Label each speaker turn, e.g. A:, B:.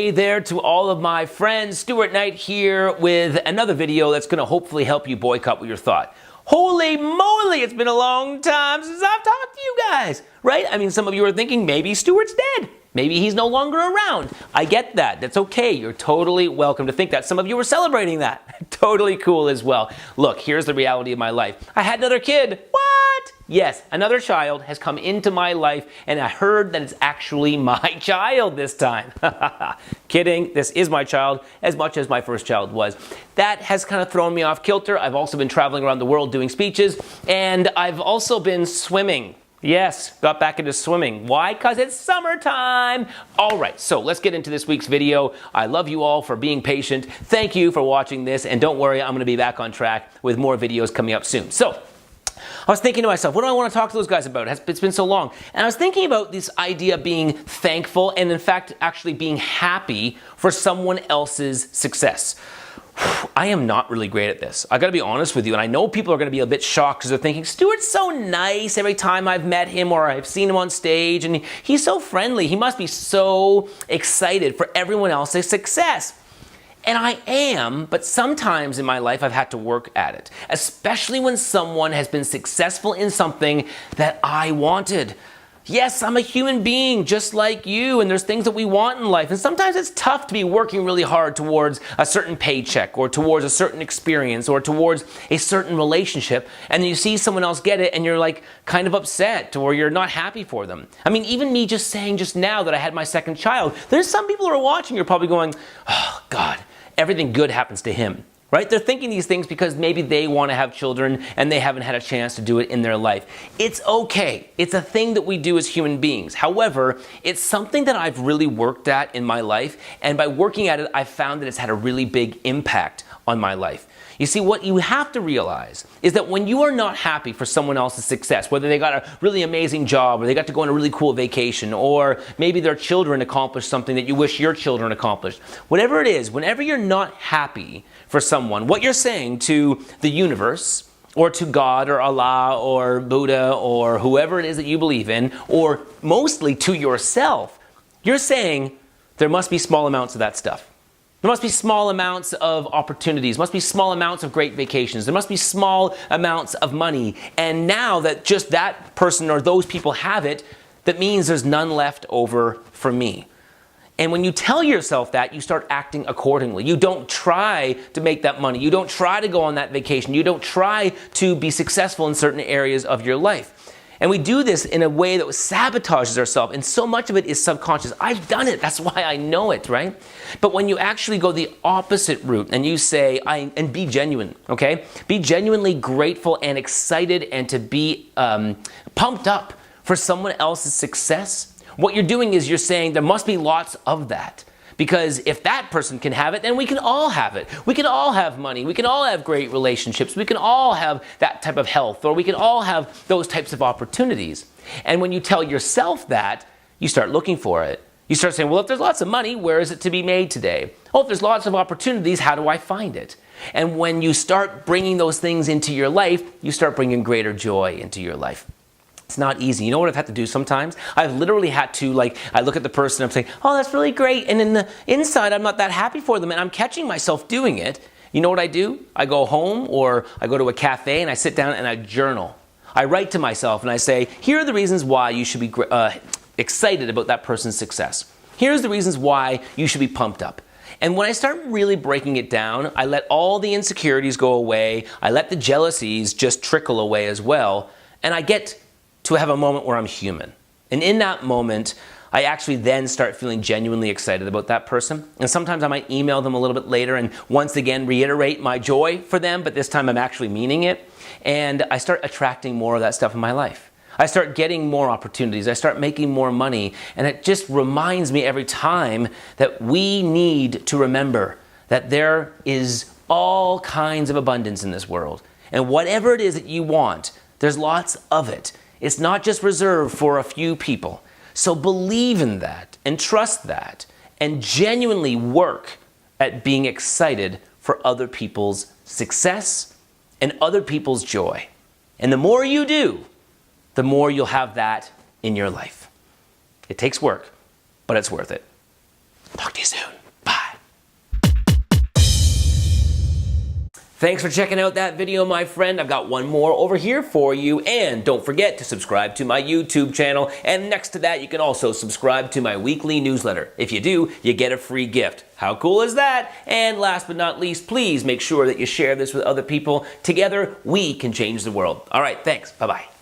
A: Hey there to all of my friends. Stuart Knight here with another video that's going to hopefully help you boycott what you thought. Holy moly, it's been a long time since I've talked to you guys, right? I mean, some of you are thinking maybe Stuart's dead. Maybe he's no longer around. I get that. That's okay. You're totally welcome to think that. Some of you are celebrating that. Totally cool as well. Look, here's the reality of my life. I had another kid. What? Yes, another child has come into my life, and I heard that it's actually my child this time. Kidding. This is my child as much as my first child was. That has kind of thrown me off kilter. I've also been traveling around the world doing speeches, and I've also been swimming. Yes, got back into swimming. Why? Because it's summertime. All right, so let's get into this week's video. I love you all for being patient. Thank you for watching this, and don't worry, I'm going to be back on track with more videos coming up soon. So, I was thinking to myself, what do I want to talk to those guys about? It's been so long. And I was thinking about this idea of being thankful and, in fact, actually being happy for someone else's success. I am not really great at this. I gotta be honest with you, and I know people are gonna be a bit shocked because they're thinking, Stuart's so nice every time I've met him or I've seen him on stage, and he's so friendly. He must be so excited for everyone else's success. And I am, but sometimes in my life I've had to work at it, especially when someone has been successful in something that I wanted. Yes, I'm a human being just like you, and there's things that we want in life. And sometimes it's tough to be working really hard towards a certain paycheck or towards a certain experience or towards a certain relationship. And then you see someone else get it and you're like kind of upset or you're not happy for them. I mean, even me just saying just now that I had my second child, there's some people who are watching, you're probably going, oh God, everything good happens to him. Right? They're thinking these things because maybe they want to have children and they haven't had a chance to do it in their life. It's okay. It's a thing that we do as human beings. However, it's something that I've really worked at in my life, and by working at it, I've found that it's had a really big impact on my life. You see, what you have to realize is that when you are not happy for someone else's success, whether they got a really amazing job or they got to go on a really cool vacation, or maybe their children accomplished something that you wish your children accomplished, whatever it is, whenever you're not happy for someone, what you're saying to the universe or to God or Allah or Buddha or whoever it is that you believe in, or mostly to yourself, you're saying there must be small amounts of that stuff. There must be small amounts of opportunities, must be small amounts of great vacations, there must be small amounts of money. And now that just that person or those people have it, that means there's none left over for me. And when you tell yourself that, you start acting accordingly. You don't try to make that money. You don't try to go on that vacation. You don't try to be successful in certain areas of your life. And we do this in a way that sabotages ourselves, and so much of it is subconscious. I've done it, that's why I know it, right? But when you actually go the opposite route and you say, and be genuine, okay? Be genuinely grateful and excited and to be pumped up for someone else's success, what you're doing is you're saying there must be lots of that. Because if that person can have it, then we can all have it. We can all have money. We can all have great relationships. We can all have that type of health, or we can all have those types of opportunities. And when you tell yourself that, you start looking for it. You start saying, well, if there's lots of money, where is it to be made today? Oh, if there's lots of opportunities, how do I find it? And when you start bringing those things into your life, you start bringing greater joy into your life. It's not easy. You know what I've had to do sometimes? I've literally had to, I look at the person, I'm saying, oh, that's really great. And in the inside, I'm not that happy for them. And I'm catching myself doing it. You know what I do? I go home or I go to a cafe and I sit down and I journal. I write to myself and I say, here are the reasons why you should be excited about that person's success. Here's the reasons why you should be pumped up. And when I start really breaking it down, I let all the insecurities go away. I let the jealousies just trickle away as well. And I get to have a moment where I'm human. And in that moment, I actually then start feeling genuinely excited about that person. And sometimes I might email them a little bit later and once again reiterate my joy for them, but this time I'm actually meaning it. And I start attracting more of that stuff in my life. I start getting more opportunities. I start making more money. And it just reminds me every time that we need to remember that there is all kinds of abundance in this world. And whatever it is that you want, there's lots of it. It's not just reserved for a few people. So believe in that and trust that and genuinely work at being excited for other people's success and other people's joy. And the more you do, the more you'll have that in your life. It takes work, but it's worth it. Talk to you soon. Thanks for checking out that video, my friend. I've got one more over here for you. And don't forget to subscribe to my YouTube channel. And next to that, you can also subscribe to my weekly newsletter. If you do, you get a free gift. How cool is that? And last but not least, please make sure that you share this with other people. Together, we can change the world. All right, thanks. Bye-bye.